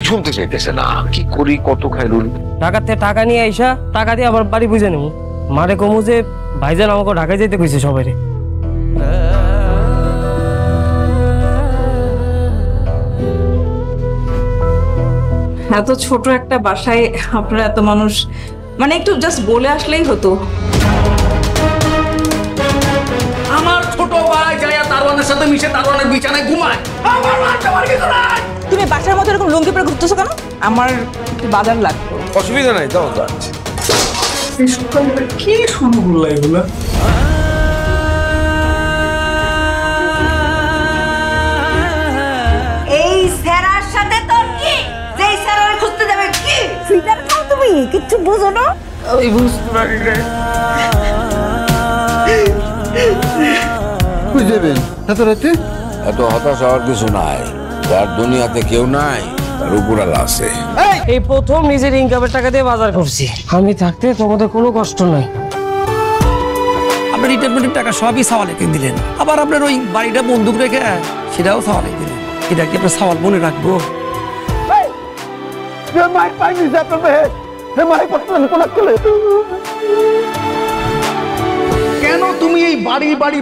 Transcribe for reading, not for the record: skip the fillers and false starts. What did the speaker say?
শুনতে চাইতেছে না। কি করি, কত খাইলুন? ঢাকার থেকে টাকা নিয়ে আইসা টাকা দিয়ে আবার বাড়ি বুঝে নেব। মারে কমু যে ভাইজান আমাকে ঢাকায় যেতে কইছে সবাই। এত ছোট একটা বাসায় আপনারা এত মানুষ, মানে একটু জাস্ট বলে আসলেই হতো। আমার ছোট ভাই যায় দারোয়ানের সাথে মিশে দারোয়ানের বিছানায় ঘুমায়। আমার আমার কিছু নাই। তুমি বাসার মতো এরকম লুঙ্গি পরে ঘুরতেছো কেন? আমার একটু বাজার লাগতো। অসুবিধা নাই, যাও তো। কি শুরু করলা এগুলা? এই স্যারের সাথে তোর কি? যেই স্যার ওরে খুঁজতে যাবে কি? ফিটার খাও তুমি, কিচ্ছু বুঝো না? আমি বুঝতে পারি না। বুঝবেন এত রাতে? এত হতাশ হওয়ার কিছু নাই। যার দুনিয়াতে কেউ নাই তার উপরালা আছে। এই প্রথম নিজের ইনকামের টাকা দিয়ে বাজার করছি। আমি থাকতে তোমাদের কোনো কষ্ট নাই। আপনার রিটায়ারমেন্টের টাকা সবই সাওয়ালে কিনে দিলেন, আবার আপনার ওই বাড়িটা বন্দুক রেখে সেটাও সাওয়ালে দিলেন। এটা কি আপনার সাওয়াল মনে রাখবো? কেন তুমি এই বাড়ি বাড়ি